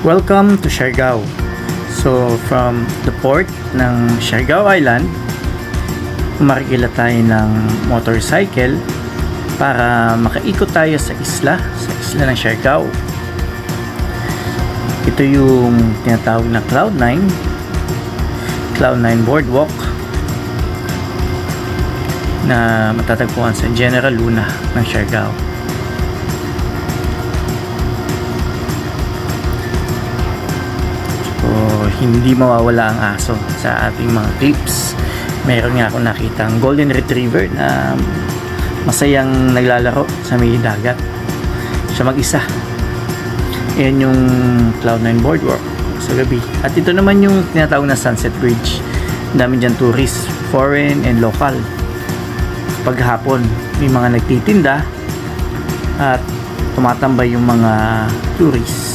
Welcome to Siargao. So from the port ng Siargao Island, marikila tayo ng motorcycle para makaikot tayo sa isla ng Siargao. Ito yung tinatawag na Cloud9 Boardwalk na matatagpuan sa General Luna ng Siargao. Hindi mawawala ang aso sa ating mga trips. Meron nga akong nakitang golden retriever na masayang naglalaro sa may dagat. Siya mag-isa. Ayan yung Cloud9 Boardwalk sa gabi. At ito naman yung tinatawag na Sunset Bridge. Dami dyan tourists, foreign and local. Paghapon, may mga nagtitinda at tumatambay yung mga tourists.